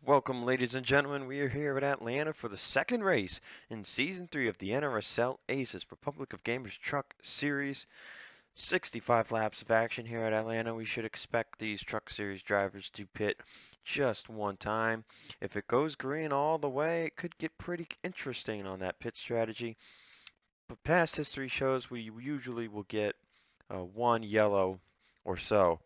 Welcome, ladies and gentlemen. We are here at Atlanta for the second race in Season 3 of the NRSL Aces Republic of Gamers Truck Series. 65 laps of action here at Atlanta. We should expect these Truck Series drivers to pit just one time. If it goes green all the way, it could get pretty interesting on that pit strategy. But past history shows we usually will get one yellow or so.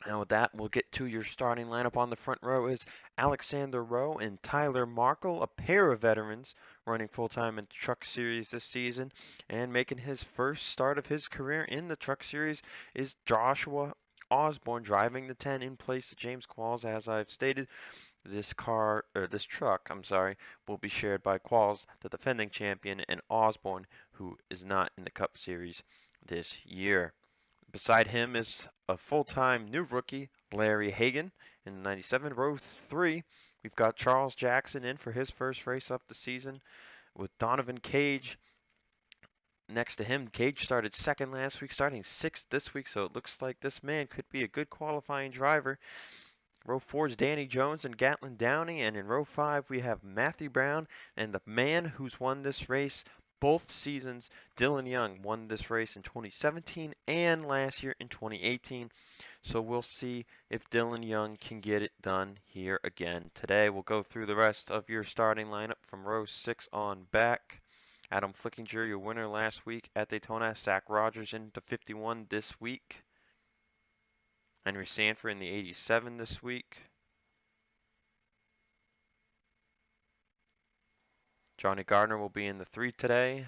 And with that, we'll get to your starting lineup. On the front row is Alexander Rowe and Tyler Markle, a pair of veterans running full-time in the Truck Series this season. And making his first start of his career in the Truck Series is Joshua Osborne, driving the 10 in place of James Qualls. As I've stated, this truck, will be shared by Qualls, the defending champion, and Osborne, who is not in the Cup Series this year. Beside him is a full-time new rookie, Larry Hagan, in 97. Row 3, we've got Charles Jackson in for his first race of the season with Donovan Cage next to him. Cage started second last week, starting sixth this week, so it looks like this man could be a good qualifying driver. Row 4 is Danny Jones and Gatlin Downey, and in row 5 we have Matthew Brown and the man who's won this race both seasons. Dillon Young won this race in 2017 and last year in 2018. So we'll see if Dillon Young can get it done here again today. We'll go through the rest of your starting lineup from row 6 on back. Adam Flickinger, your winner last week at Daytona. Zach Rogers into 51 this week. Henry Sanford in the 87 this week. Johnny Gardner will be in the 3 today.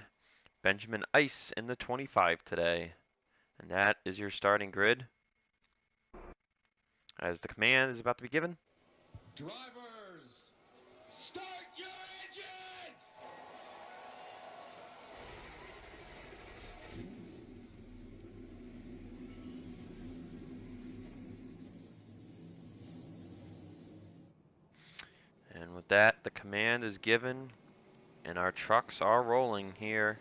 Benjamin Ice in the 25 today. And that is your starting grid. As the command is about to be given. Drivers, start your engines! And with that, the command is given, and our trucks are rolling here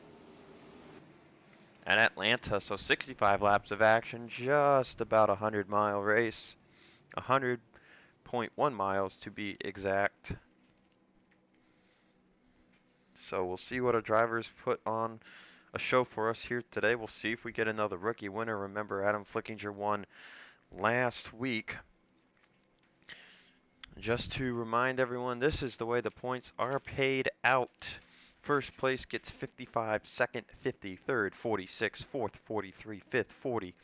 at Atlanta. So 65 laps of action, just about a 100-mile race. 100.1 miles to be exact. So we'll see what our drivers put on a show for us here today. We'll see if we get another rookie winner. Remember, Adam Flickinger won last week. Just to remind everyone, this is the way the points are paid out. First place gets 55, second 50, third 46, fourth 43, fifth 40.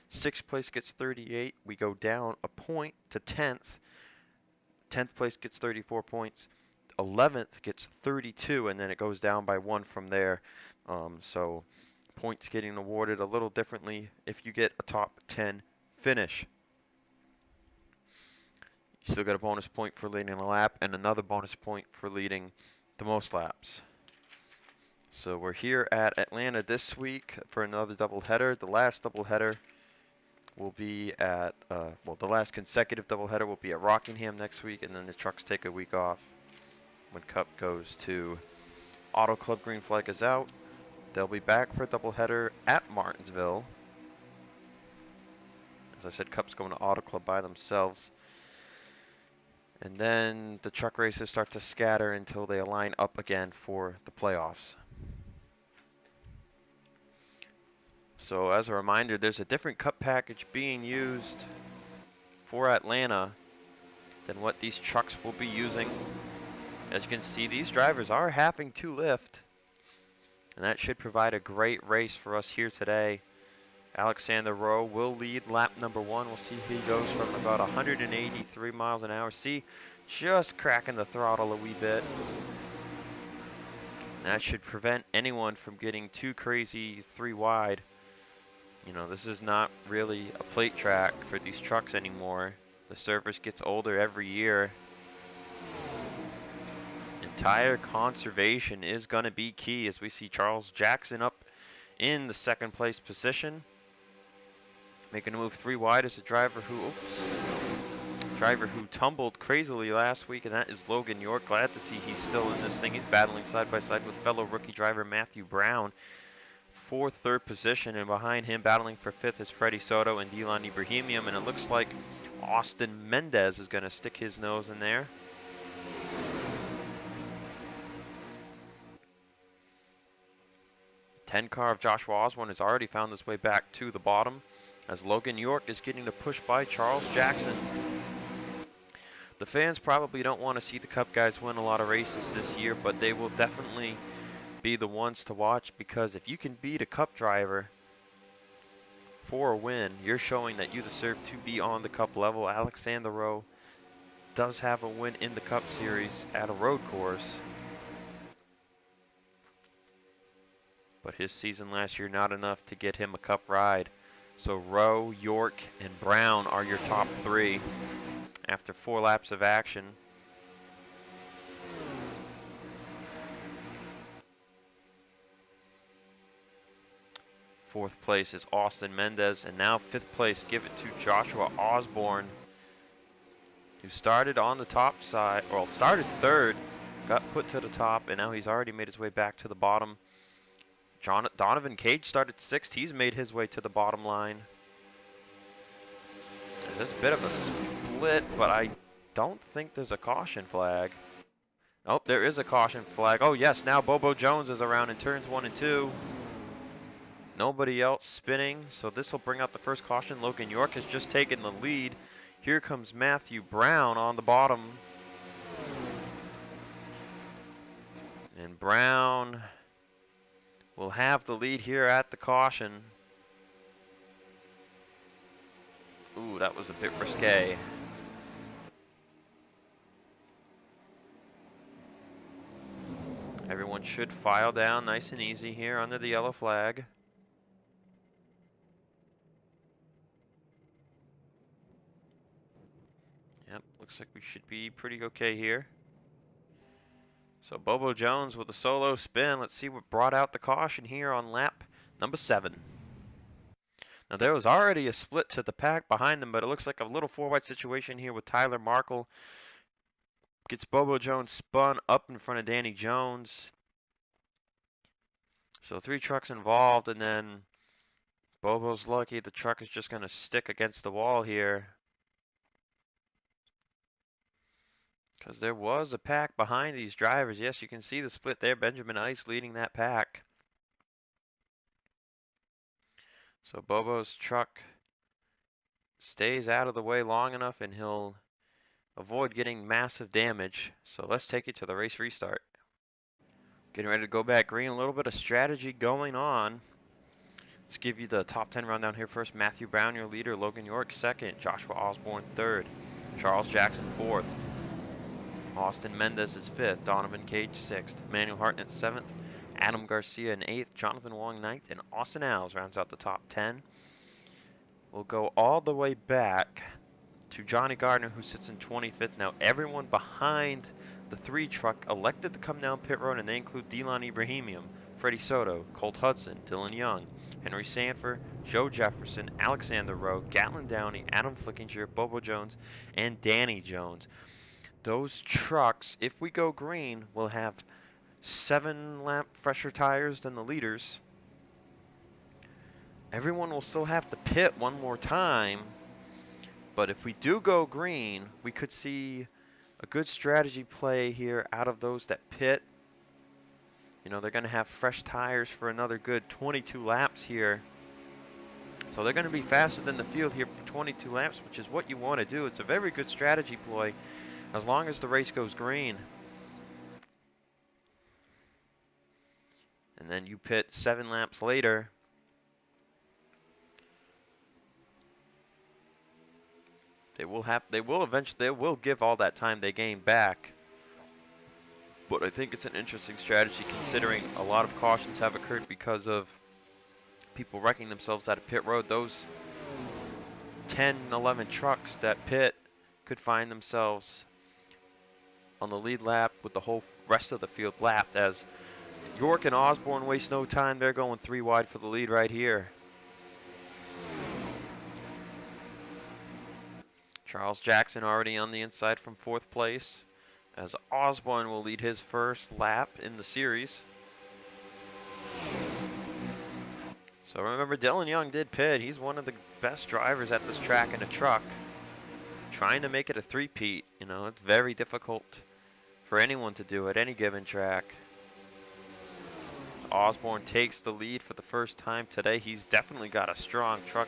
Sixth place gets 38. We go down a point to 10th. 10th place gets 34 points. 11th gets 32, and then it goes down by 1 from there. So points getting awarded a little differently if you get a top 10 finish. You still get a bonus point for leading a lap and another bonus point for leading the most laps. So we're here at Atlanta this week for another doubleheader. The last doubleheader will be at, the last consecutive doubleheader will be at Rockingham next week, and then the trucks take a week off when Cup goes to Auto Club. Green flag is out. They'll be back for a doubleheader at Martinsville. As I said, Cup's going to Auto Club by themselves. And then the truck races start to scatter until they align up again for the playoffs. So as a reminder, there's a different Cup package being used for Atlanta than what these trucks will be using. As you can see, these drivers are having to lift, and that should provide a great race for us here today. Alexander Rowe will lead lap number 1. We'll see if he goes from about 183 miles an hour. See, just cracking the throttle a wee bit. And that should prevent anyone from getting too crazy 3 wide. You know, this is not really a plate track for these trucks anymore. The surface gets older every year. And tire conservation is going to be key, as we see Charles Jackson up in the second place position. Making a move 3 wide is a driver who tumbled crazily last week, and that is Logan York. Glad to see he's still in this thing. He's battling side by side with fellow rookie driver Matthew Brown for third position, and behind him battling for 5th is Freddie Soto and Delon Ibrahimian, and it looks like Austin Mendez is going to stick his nose in there. Ten car of Joshua Osborne has already found his way back to the bottom as Logan York is getting the push by Charles Jackson. The fans probably don't want to see the Cup guys win a lot of races this year, but they will definitely be the ones to watch, because if you can beat a Cup driver for a win, you're showing that you deserve to be on the Cup level. Alexander Rowe does have a win in the Cup Series at a road course, but his season last year not enough to get him a Cup ride. So Rowe, York, and Brown are your top three after 4 laps of action. Fourth place is Austin Mendez, and now fifth place, give it to Joshua Osborne, who started on the top side, or started third, got put to the top, and now he's already made his way back to the bottom. Donovan Cage started sixth. He's made his way to the bottom line. There's a bit of a split, but I don't think there's a caution flag. Oh, there is a caution flag. Oh yes, now Bobo Jones is around in turns 1 and 2. Nobody else spinning, so this will bring out the first caution. Logan York has just taken the lead. Here comes Matthew Brown on the bottom. And Brown will have the lead here at the caution. Ooh, that was a bit risque. Everyone should file down nice and easy here under the yellow flag. Yep, looks like we should be pretty okay here. So Bobo Jones with a solo spin. Let's see what brought out the caution here on lap number 7. Now there was already a split to the pack behind them, but it looks like a little 4-wide situation here with Tyler Markle. Gets Bobo Jones spun up in front of Danny Jones. So 3 trucks involved, and then Bobo's lucky the truck is just going to stick against the wall here, because there was a pack behind these drivers. Yes, you can see the split there. Benjamin Ice leading that pack. So Bobo's truck stays out of the way long enough and he'll avoid getting massive damage. So let's take it to the race restart. Getting ready to go back green. A little bit of strategy going on. Let's give you the top 10 rundown here first. Matthew Brown, your leader. Logan York, second. Joshua Osborne, third. Charles Jackson, fourth. Austin Mendez is fifth. Donovan Cage, sixth. Manuel Hartnett, seventh. Adam Garcia in eighth. Jonathan Wong, ninth. And Austin Alves rounds out the top 10. We'll go all the way back to Johnny Gardner, who sits in 25th. Now everyone behind the 3 truck elected to come down pit road, and they include Dillon Ibrahimian, Freddie Soto, Colt Hudson, Dillon Young, Henry Sanford, Joe Jefferson, Alexander Rowe, Gatlin Downey, Adam Flickinger, Bobo Jones, and Danny Jones. Those trucks, if we go green, will have 7 lap fresher tires than the leaders. Everyone will still have to pit one more time, but if we do go green, we could see a good strategy play here out of those that pit. You know, they're going to have fresh tires for another good 22 laps here. So they're going to be faster than the field here for 22 laps, which is what you want to do. It's a very good strategy play as long as the race goes green. And then you pit 7 laps later. They will give all that time they gain back. But I think it's an interesting strategy, considering a lot of cautions have occurred because of people wrecking themselves out of pit road. Those 10, 11 trucks that pit could find themselves on the lead lap with the whole rest of the field lapped, as York and Osborne waste no time. They're going 3 wide for the lead right here. Charles Jackson already on the inside from 4th place, as Osborne will lead his first lap in the series. So remember, Dillon Young did pit. He's one of the best drivers at this track in a truck. trying to make it a three-peat. You know, it's very difficult for anyone to do at any given track. As Osborne takes the lead for the first time today, he's definitely got a strong truck.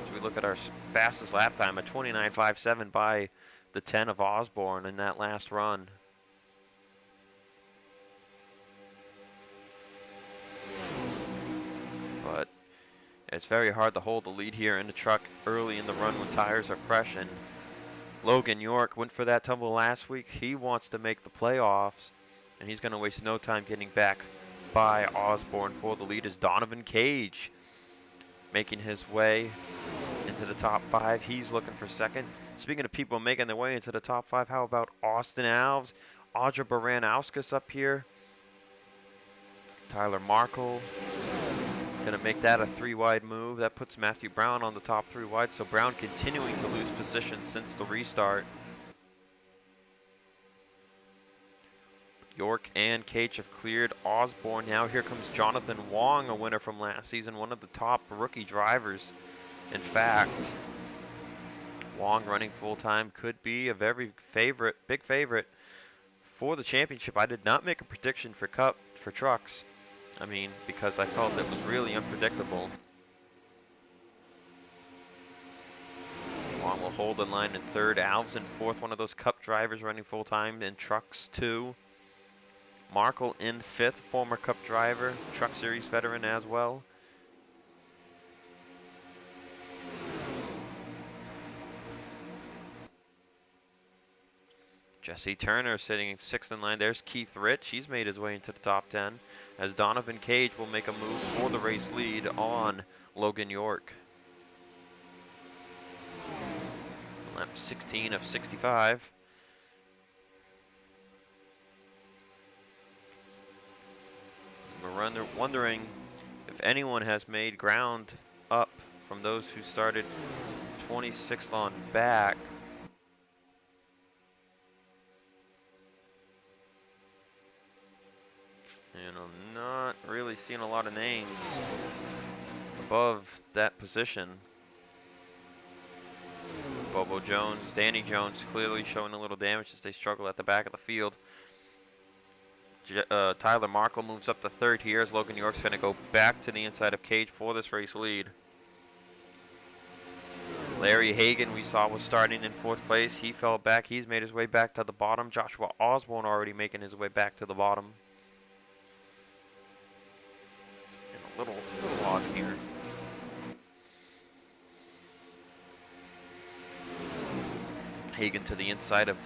As we look at our fastest lap time, a 29.57 by the 10 of Osborne in that last run. But it's very hard to hold the lead here in the truck early in the run when tires are fresh, and Logan York went for that tumble last week. He wants to make the playoffs, and he's going to waste no time getting back by Osborne for the lead. Is Donovan Cage making his way into the top 5. He's looking for second. Speaking of people making their way into the top 5, how about Austin Alves, Audra Baranauskas up here, Tyler Markle. Going to make that a 3-wide move. That puts Matthew Brown on the top 3 wide. So Brown continuing to lose position since the restart. York and Cage have cleared Osborne. Now here comes Jonathan Wong, a winner from last season, one of the top rookie drivers. In fact, Wong running full-time could be a very big favorite for the championship. I did not make a prediction for Cup for trucks. I mean, because I felt it was really unpredictable. Wong will hold in line in third. Alves in fourth, one of those Cup drivers running full-time in trucks too. Markle in fifth, former Cup driver, Truck Series veteran as well. Jesse Turner sitting sixth in line. There's Keith Rich. He's made his way into the top 10 as Donovan Cage will make a move for the race lead on Logan York. Lap 16 of 65. We're wondering if anyone has made ground up from those who started 26th on back. And I'm not really seeing a lot of names above that position. Bobo Jones, Danny Jones clearly showing a little damage as they struggle at the back of the field. Tyler Markle moves up to third here as Logan York's going to go back to the inside of Cage for this race lead. Larry Hagan we saw was starting in fourth place. He fell back. He's made his way back to the bottom. Joshua Osborne already making his way back to the bottom. A little odd here. Hagan to the inside of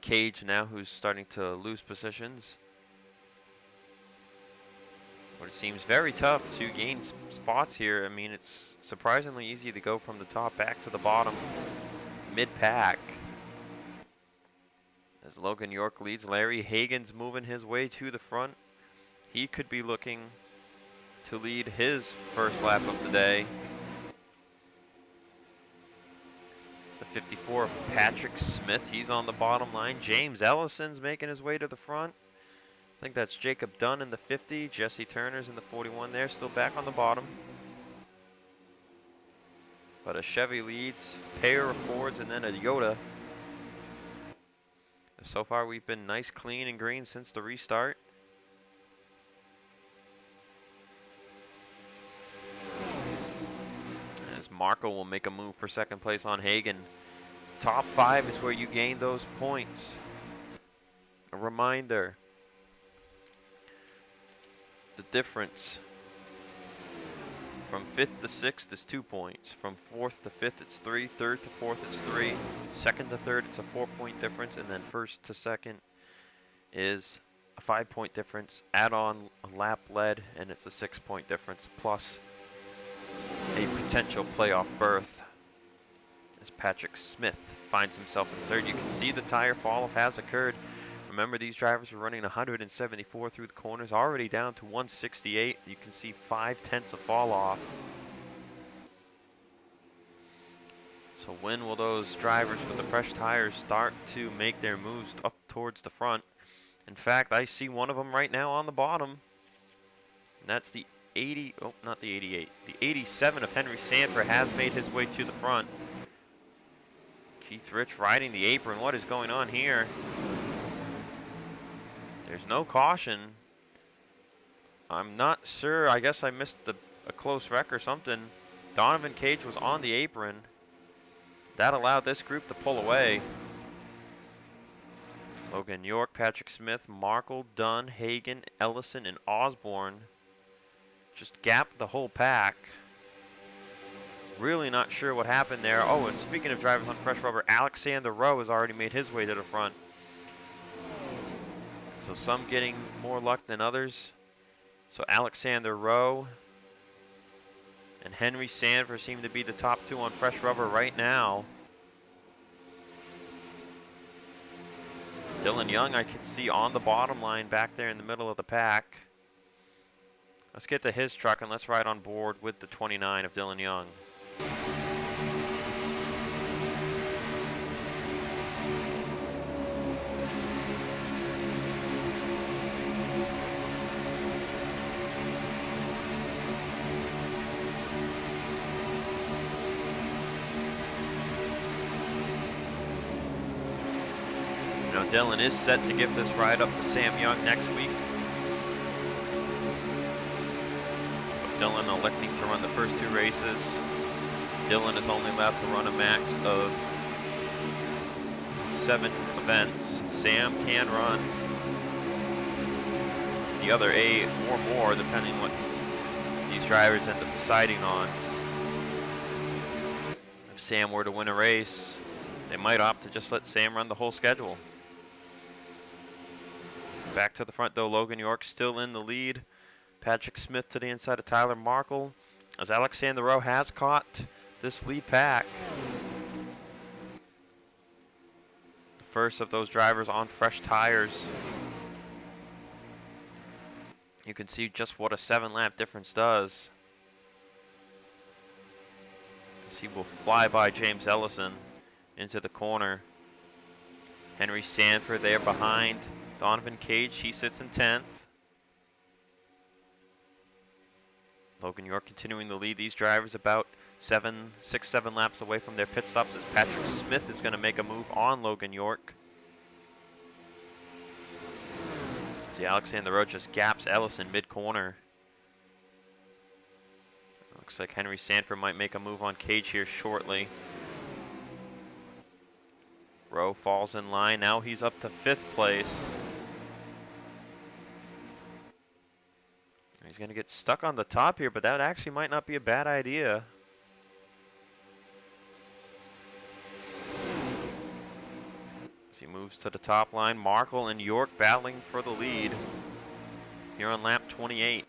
Cage now, who's starting to lose positions. But it seems very tough to gain spots here. I mean, it's surprisingly easy to go from the top back to the bottom mid-pack. As Logan York leads, Larry Hagan's moving his way to the front. He could be looking to lead his first lap of the day. It's the 54 of Patrick Smith. He's on the bottom line. James Ellison's making his way to the front. I think that's Jacob Dunn in the 50. Jesse Turner's in the 41 there, still back on the bottom. But a Chevy leads, pair of Fords, and then a Yoda. So far we've been nice, clean, and green since the restart. As Markle will make a move for second place on Hagan. Top 5 is where you gain those points. A reminder. The difference from 5th to 6th is 2 points. From 4th to 5th it's 3. 3rd to 4th it's 3. 2nd to 3rd it's a 4-point difference. And then 1st to 2nd is a 5-point difference. Add on a lap led and it's a 6-point difference plus a potential playoff berth. As Patrick Smith finds himself in 3rd. You can see the tire fall off has occurred. Remember, these drivers were running 174 through the corners, already down to 168. You can see 0.5 of fall off. So when will those drivers with the fresh tires start to make their moves up towards the front? In fact, I see one of them right now on the bottom. And that's the 80, oh, not the 88. The 87 of Henry Sanford has made his way to the front. Keith Rich riding the apron. What is going on here? There's no caution. I'm not sure. I guess I missed a close wreck or something. Donovan Cage was on the apron. That allowed this group to pull away. Logan York, Patrick Smith, Markle, Dunn, Hagan, Ellison, and Osborne just gapped the whole pack. Really not sure what happened there. Oh, and speaking of drivers on fresh rubber, Alexander Rowe has already made his way to the front. So some getting more luck than others. So Alexander Rowe and Henry Sanford seem to be the top two on fresh rubber right now. Dillon Young I can see on the bottom line back there in the middle of the pack. Let's get to his truck and let's ride on board with the 29 of Dillon Young. Dillon is set to give this ride up to Sam Young next week. But Dillon electing to run the first two races. Dillon is only allowed to run a max of 7 events. Sam can run the other 8 or more, depending what these drivers end up deciding on. If Sam were to win a race, they might opt to just let Sam run the whole schedule. Back to the front though, Logan York still in the lead. Patrick Smith to the inside of Tyler Markle, as Alexander Rowe has caught this lead pack. The first of those drivers on fresh tires. You can see just what a 7-lap difference does. As he will fly by James Ellison into the corner. Henry Sanford there behind Donovan Cage, he sits in 10th. Logan York continuing to lead these drivers about 6, 7 laps away from their pit stops as Patrick Smith is going to make a move on Logan York. See, Alexander Rowe just gaps Ellison mid-corner. Looks like Henry Sanford might make a move on Cage here shortly. Rowe falls in line. Now he's up to 5th place. He's going to get stuck on the top here, but that actually might not be a bad idea. As he moves to the top line, Markle and York battling for the lead here on lap 28.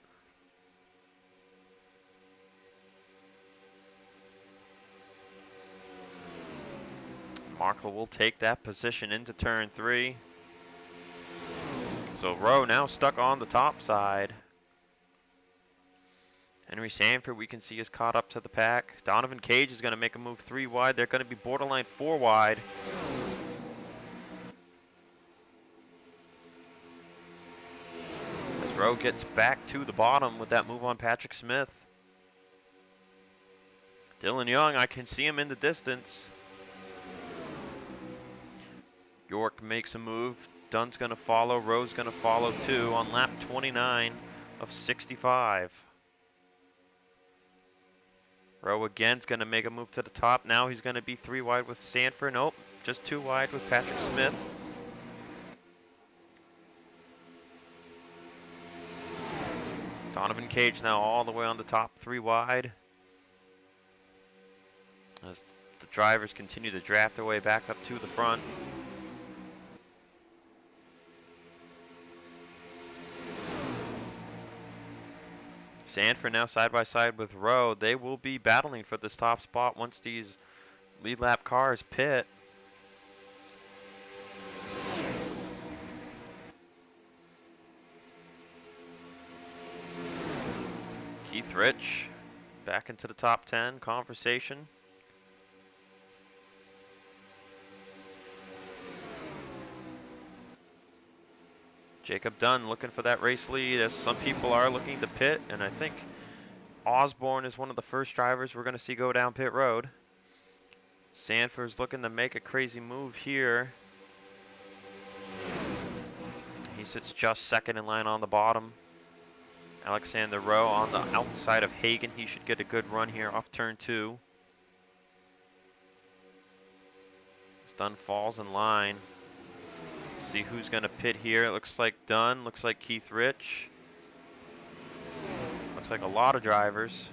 Markle will take that position into turn 3. So Rowe now stuck on the top side. Henry Sanford, we can see, is caught up to the pack. Donovan Cage is going to make a move 3 wide. They're going to be borderline 4 wide. As Rowe gets back to the bottom with that move on Patrick Smith. Dillon Young, I can see him in the distance. York makes a move. Dunn's going to follow. Rowe's going to follow too on lap 29 of 65. Rowe again's going to make a move to the top. Now he's going to be 3 wide with Sanford. Nope, just 2 wide with Patrick Smith. Donovan Cage now all the way on the top, 3 wide. As the drivers continue to draft their way back up to the front. Sanford now side by side with Rowe. They will be battling for this top spot once these lead lap cars pit. Keith Rich back into the top 10 conversation. Jacob Dunn looking for that race lead, as some people are looking to pit, and I think Osborne is one of the first drivers we're going to see go down pit road. Sanford's looking to make a crazy move here. He sits just second in line on the bottom. Alexander Rowe on the outside of Hagen. He should get a good run here off turn 2. Dunn falls in line. See who's going to pit here. It looks like Dunn. Looks like Keith Rich. Looks like a lot of drivers.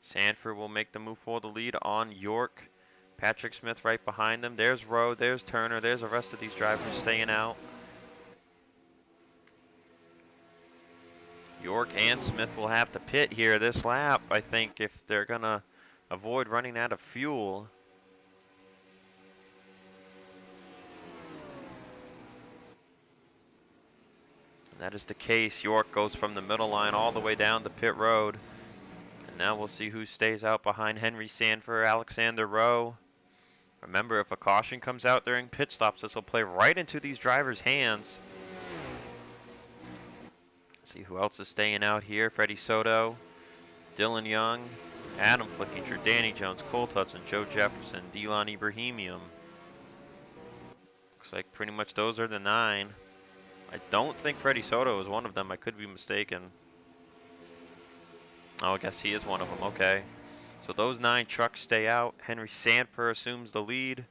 Sanford will make the move for the lead on York. Patrick Smith right behind them. There's Rowe. There's Turner. There's the rest of these drivers staying out. York and Smith will have to pit here this lap, I think, if they're going to avoid running out of fuel. And that is the case. York goes from the middle line all the way down to pit road. And now we'll see who stays out behind Henry Sanford, Alexander Rowe. Remember, if a caution comes out during pit stops, this will play right into these drivers' hands. See who else is staying out here. Freddie Soto, Dillon Young, Adam Flickinger, Danny Jones, Colt Hudson, Joe Jefferson, Delon Ibrahimium. Looks like pretty much those are the 9. I don't think Freddie Soto is one of them. I could be mistaken. Oh, I guess he is one of them. Okay. So those 9 trucks stay out. Henry Sanford assumes the lead.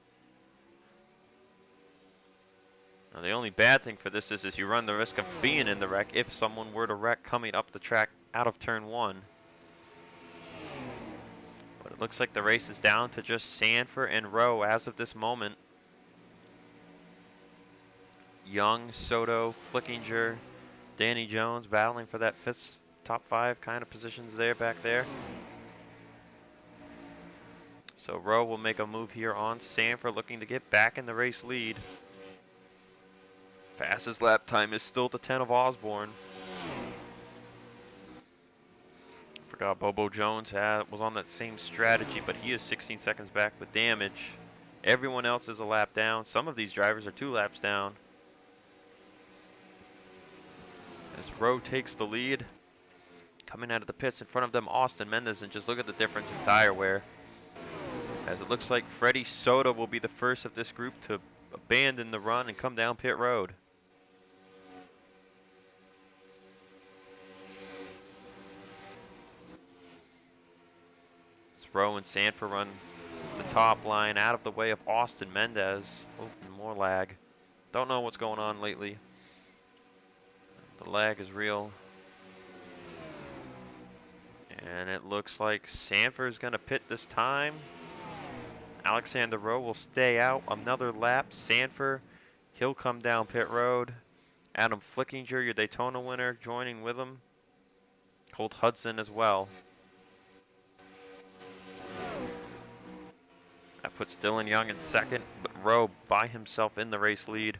Now the only bad thing for this is you run the risk of being in the wreck if someone were to wreck coming up the track out of turn 1. But it looks like the race is down to just Sanford and Rowe as of this moment. Young, Soto, Flickinger, Danny Jones battling for that 5th, top 5 kind of positions there back there. So Rowe will make a move here on Sanford, looking to get back in the race lead. Fastest lap time is still the 10 of Osborne. Forgot Bobo Jones was on that same strategy, but he is 16 seconds back with damage. Everyone else is a lap down. Some of these drivers are 2 laps down. As Rowe takes the lead, coming out of the pits in front of them, Austin Mendez, and just look at the difference in tire wear. As it looks like Freddie Soto will be the first of this group to abandon the run and come down pit road. As Rowe and Sanford run the top line out of the way of Austin Mendez. Oh, and more lag. Don't know what's going on lately. The lag is real. And it looks like Sanford is going to pit this time. Alexander Rowe will stay out another lap. Sanford, he'll come down pit road. Adam Flickinger, your Daytona winner, joining with him. Colt Hudson as well. That puts Dillon Young in second, but Rowe by himself in the race lead.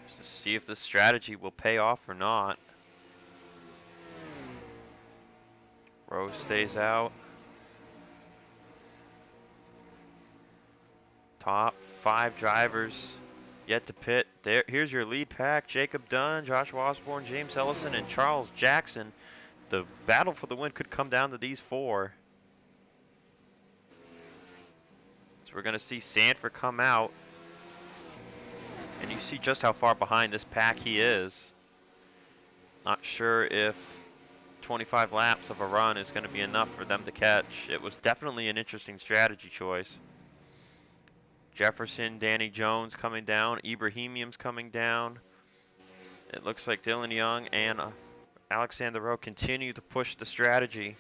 Just to see if this strategy will pay off or not. Rowe stays out. Top 5 drivers yet to pit. Here's your lead pack. Jacob Dunn, Joshua Osborne, James Ellison, and Charles Jackson. The battle for the win could come down to these 4. So we're going to see Sanford come out. And you see just how far behind this pack he is. Not sure if 25 laps of a run is going to be enough for them to catch. It was definitely an interesting strategy choice. Jefferson, Danny Jones coming down. Ibrahimium's coming down. It looks like Dillon Young and Alexander Rowe continue to push the strategy.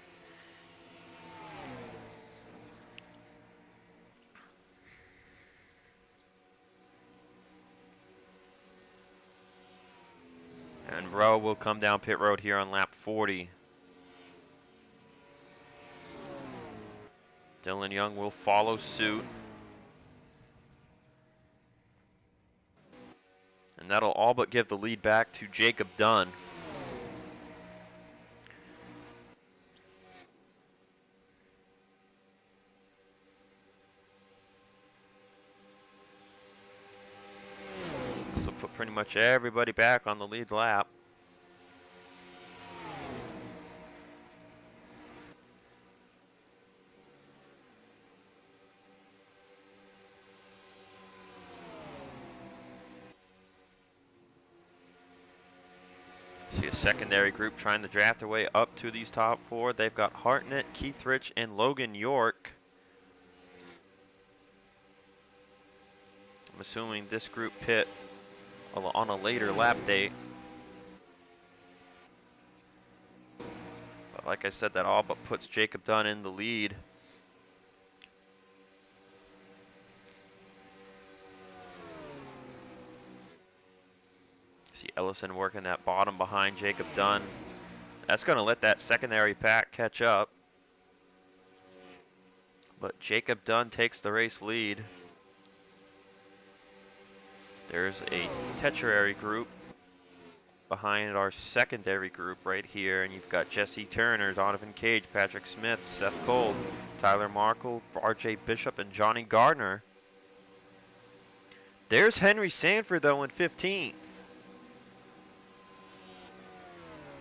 And Rowe will come down pit road here on lap 40. Dillon Young will follow suit. And that'll all but give the lead back to Jacob Dunn. This will put pretty much everybody back on the lead lap. secondary group trying to draft their way up to these top four. They've got Hartnett, Keith Rich, and Logan York. I'm assuming this group pit on a later lap date. But like I said, that all but puts Jacob Dunn in the lead. See Ellison working that bottom behind Jacob Dunn. That's going to let that secondary pack catch up. But Jacob Dunn takes the race lead. There's a tertiary group behind our secondary group right here, and you've got Jesse Turner, Donovan Cage, Patrick Smith, Seth Gold, Tyler Markle, RJ Bishop, and Johnny Gardner. There's Henry Sanford though in 15th.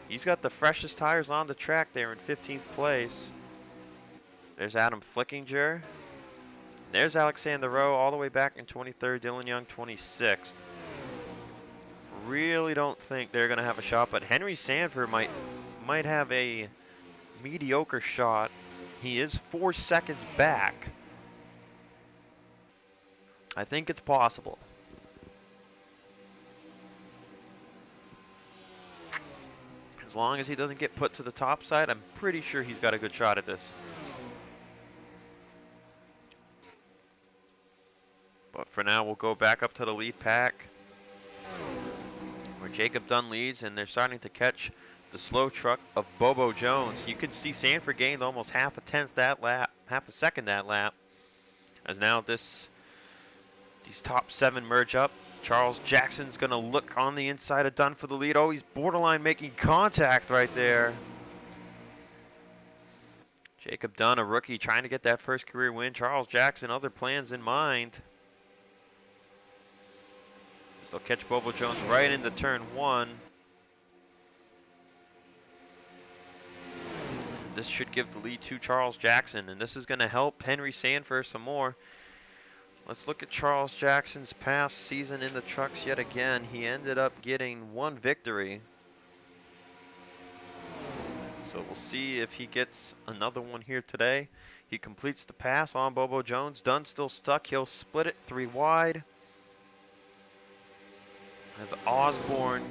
He's got the freshest tires on the track there in 15th place. There's Adam Flickinger. There's Alexander Rowe all the way back in 23rd, Dillon Young 26th. Really don't think they're going to have a shot, but Henry Sanford might have a mediocre shot. He is 4 seconds back. I think it's possible. As long as he doesn't get put to the top side, I'm pretty sure he's got a good shot at this. But for now, we'll go back up to the lead pack, where Jacob Dunn leads, and they're starting to catch the slow truck of Bobo Jones. You can see Sanford gained almost half a second that lap. As now these top 7 merge up. Charles Jackson's gonna look on the inside of Dunn for the lead. Oh, he's borderline making contact right there. Jacob Dunn, a rookie, trying to get that first career win. Charles Jackson, other plans in mind. They'll catch Bobo Jones right into turn 1. This should give the lead to Charles Jackson, and this is going to help Henry Sanford some more. Let's look at Charles Jackson's past season in the trucks yet again. He ended up getting 1 victory. So we'll see if he gets another one here today. He completes the pass on Bobo Jones. Dunn still stuck. He'll split it 3 wide. As Osborne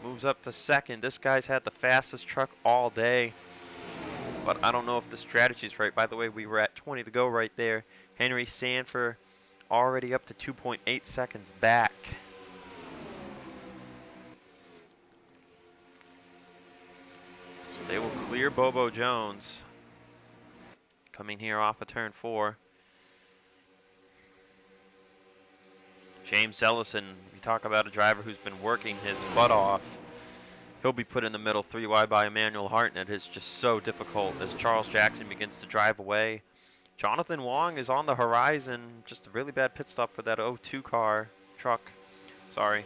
moves up to 2nd. This guy's had the fastest truck all day. But I don't know if the strategy's right. By the way, we were at 20 to go right there. Henry Sanford already up to 2.8 seconds back. So they will clear Bobo Jones. Coming here off of turn 4. James Ellison, we talk about a driver who's been working his butt off. He'll be put in the middle 3 wide by Emmanuel Hartnett. It's just so difficult as Charles Jackson begins to drive away. Jonathan Wong is on the horizon. Just a really bad pit stop for that 02 truck. Sorry.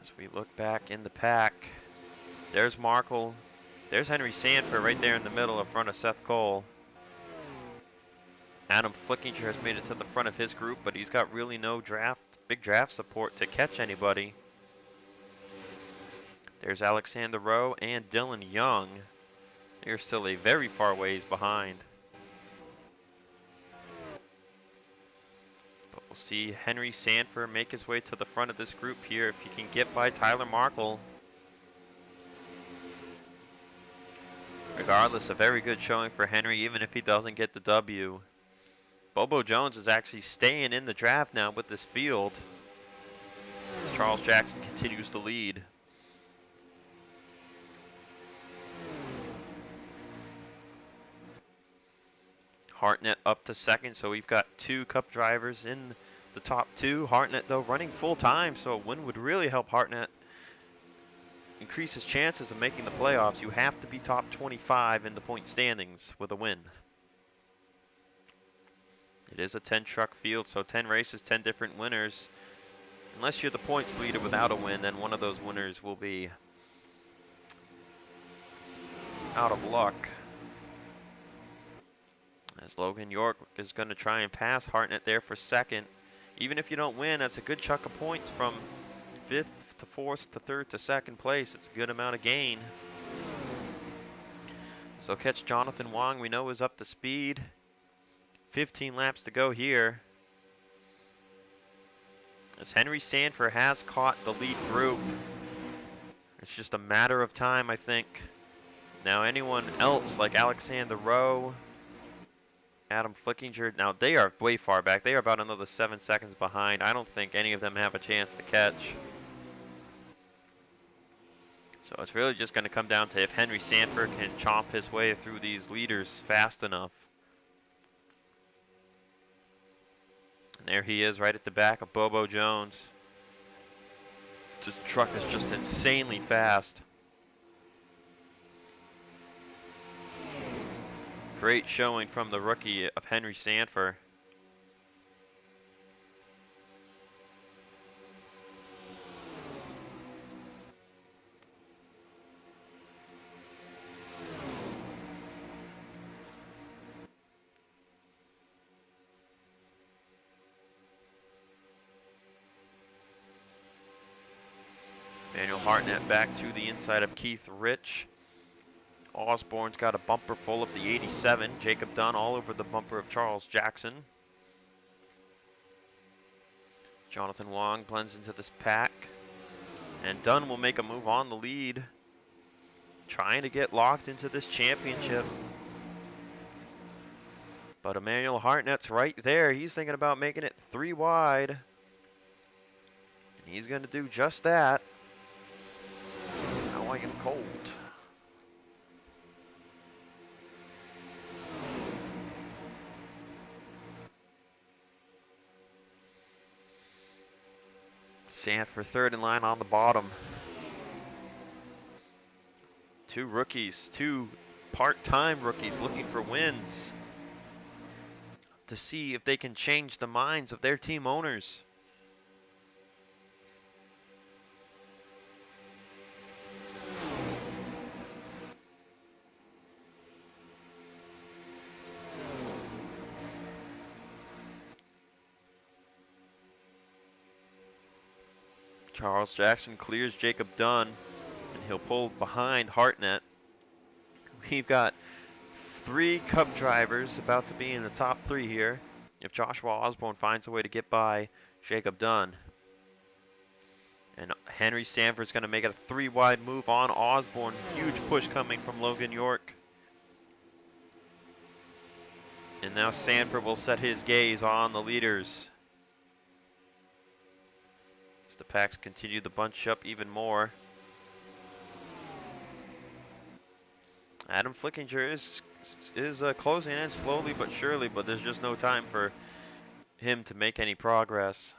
As we look back in the pack, there's Markle. There's Henry Sanford right there in the middle in front of Seth Cole. Adam Flickinger has made it to the front of his group, but he's got really no big draft support to catch anybody. There's Alexander Rowe and Dillon Young. They're still a very far ways behind. But we'll see Henry Sanford make his way to the front of this group here if he can get by Tyler Markle. Regardless, a very good showing for Henry, even if he doesn't get the W. Bobo Jones is actually staying in the draft now with this field, as Charles Jackson continues to lead. Hartnett up to 2nd, so we've got 2 Cup drivers in the top 2. Hartnett, though, running full time, so a win would really help Hartnett increase his chances of making the playoffs. You have to be top 25 in the point standings with a win. It is a 10 truck field, so 10 races, 10 different winners. Unless you're the points leader without a win, then one of those winners will be out of luck. As Logan York is going to try and pass Hartnett there for 2nd. Even if you don't win, that's a good chunk of points from 5th to fourth to third to second place. It's a good amount of gain. So catch Jonathan Wong, we know, is up to speed. 15 laps to go here. As Henry Sanford has caught the lead group. It's just a matter of time, I think. Now anyone else like Alexander Rowe, Adam Flickinger, now they are way far back. They are about another 7 seconds behind. I don't think any of them have a chance to catch. So it's really just going to come down to if Henry Sanford can chomp his way through these leaders fast enough. And there he is right at the back of Bobo Jones. This truck is just insanely fast. Great showing from the rookie of Henry Sanford. Daniel Hartnett back to the inside of Keith Rich. Osborne's got a bumper full of the 87. Jacob Dunn all over the bumper of Charles Jackson. Jonathan Wong blends into this pack. And Dunn will make a move on the lead. Trying to get locked into this championship. But Emmanuel Hartnett's right there. He's thinking about making it 3 wide. And he's going to do just that. Now I am cold. Sanford third in line on the bottom. 2 rookies, 2 part-time rookies looking for wins to see if they can change the minds of their team owners. Charles Jackson clears Jacob Dunn, and he'll pull behind Hartnett. We've got 3 Cup drivers about to be in the top 3 here if Joshua Osborne finds a way to get by Jacob Dunn. And Henry Sanford's going to make it a 3 wide move on Osborne. Huge push coming from Logan York. And now Sanford will set his gaze on the leaders. The packs continue to bunch up even more. Adam Flickinger is closing in slowly but surely, but there's just no time for him to make any progress.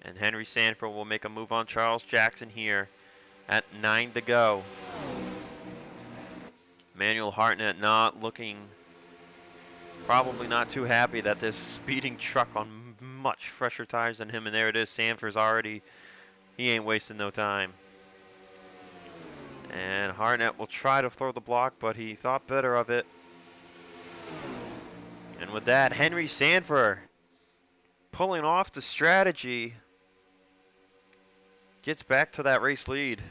And Henry Sanford will make a move on Charles Jackson here at 9 to go. Emmanuel Hartnett not looking, probably not too happy that this speeding truck on much fresher tires than him, and there it is. Sanford's already, he ain't wasting no time. And Hartnett will try to throw the block, but he thought better of it. And with that, Henry Sanford pulling off the strategy, gets back to that race lead.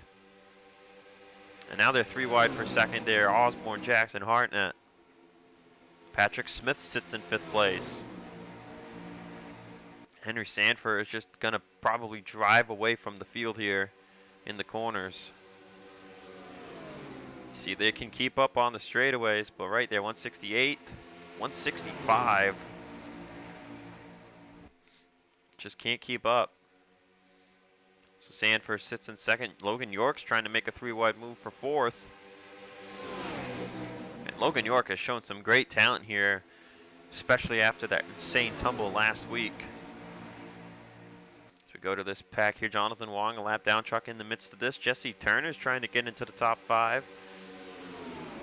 And now they're 3 wide for second there. Osborne, Jackson, Hartnett. Patrick Smith sits in 5th place. Henry Sanford is just going to probably drive away from the field here in the corners. See, they can keep up on the straightaways, but right there, 168, 165. Just can't keep up. So Sanford sits in second. Logan York's trying to make a 3 wide move for 4th. And Logan York has shown some great talent here, especially after that insane tumble last week. Go to this pack here. Jonathan Wong, a lap down truck in the midst of this. Jesse Turner's trying to get into the top 5.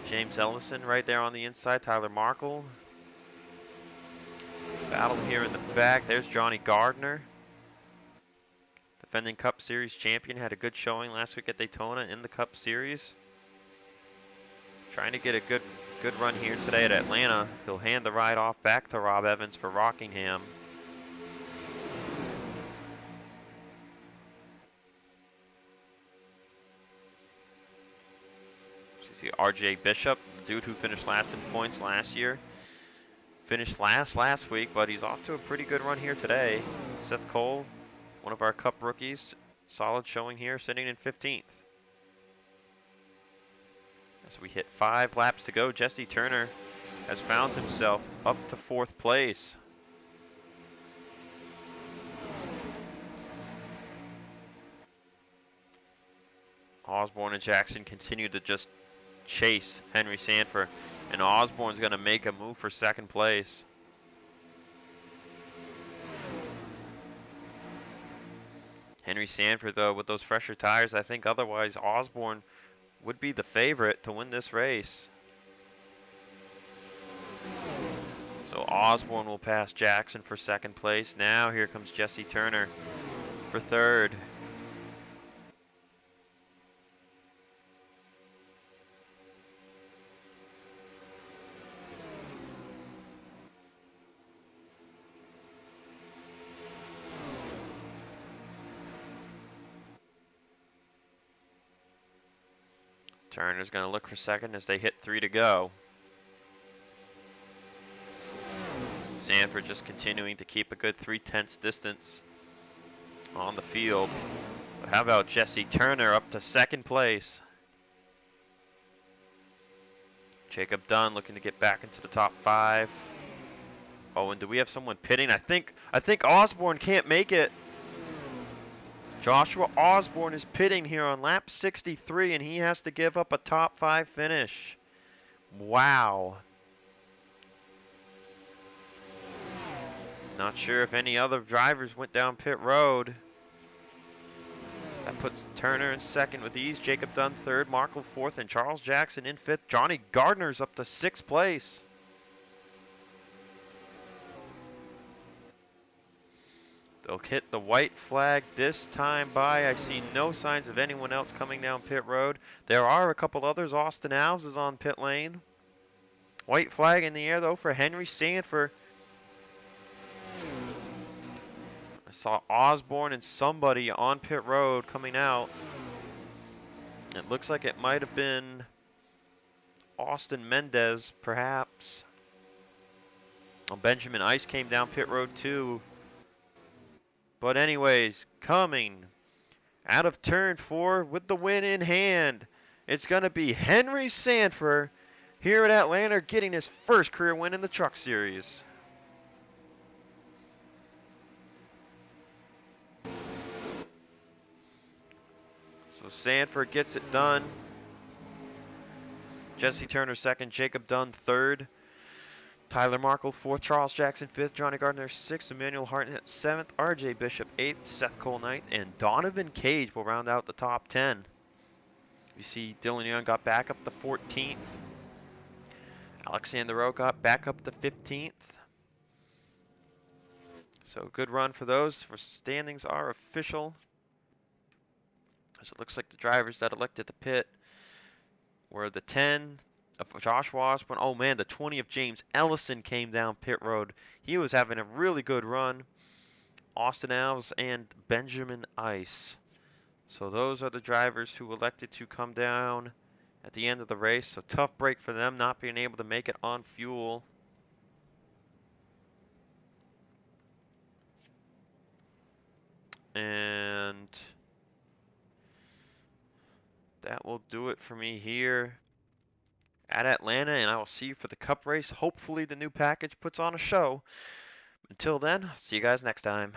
James Ellison right there on the inside. Tyler Markle. Battle here in the back. There's Johnny Gardner. Defending Cup Series champion. Had a good showing last week at Daytona in the Cup Series. Trying to get a good run here today at Atlanta. He'll hand the ride off back to Rob Evans for Rockingham. You see RJ Bishop, the dude who finished last in points last year. Finished last week, but he's off to a pretty good run here today. Seth Cole, one of our Cup rookies, solid showing here, sitting in 15th. As we hit 5 laps to go, Jesse Turner has found himself up to 4th place. Osborne and Jackson continue to just chase Henry Sanford, and Osborne's going to make a move for 2nd place. Henry Sanford, though, with those fresher tires, I think otherwise Osborne would be the favorite to win this race. So Osborne will pass Jackson for 2nd place. Now here comes Jesse Turner for 3rd. Turner's going to look for 2nd as they hit 3 to go. Sanford just continuing to keep a good 3/10 distance on the field. But how about Jesse Turner up to 2nd place? Jacob Dunn looking to get back into the top 5. Oh, and do we have someone pitting? I think Osborne can't make it. Joshua Osborne is pitting here on lap 63, and he has to give up a top 5 finish. Wow. Not sure if any other drivers went down pit road. That puts Turner in 2nd with ease, Jacob Dunn 3rd, Markle 4th, and Charles Jackson in 5th. Johnny Gardner's up to 6th place. They'll hit the white flag this time by. I see no signs of anyone else coming down pit road. There are a couple others. Austin Alves is on pit lane. White flag in the air, though, for Henry Sanford. I saw Osborne and somebody on pit road coming out. It looks like it might have been Austin Mendez, perhaps. Well, Benjamin Ice came down pit road, too. But anyways, coming out of turn 4 with the win in hand, it's going to be Henry Sanford here at Atlanta, getting his first career win in the Truck Series. So Sanford gets it done. Jesse Turner 2nd, Jacob Dunn 3rd. Tyler Markle 4th, Charles Jackson 5th, Johnny Gardner 6th, Emmanuel Hartnett 7th, RJ Bishop 8th, Seth Cole 9th, and Donovan Cage will round out the top 10. You see Dillon Young got back up to 14th. Alexander Rowe got back up to 15th. So good run for those. For standings are official. So it looks like the drivers that elected to pit were the 10 of Josh Osborne. Oh man, the 20 of James Ellison came down pit road. He was having a really good run. Austin Alves and Benjamin Ice. So those are the drivers who elected to come down at the end of the race. So tough break for them, not being able to make it on fuel. And that will do it for me here at Atlanta, and I will see you for the Cup race. Hopefully the new package puts on a show. Until then, see you guys next time.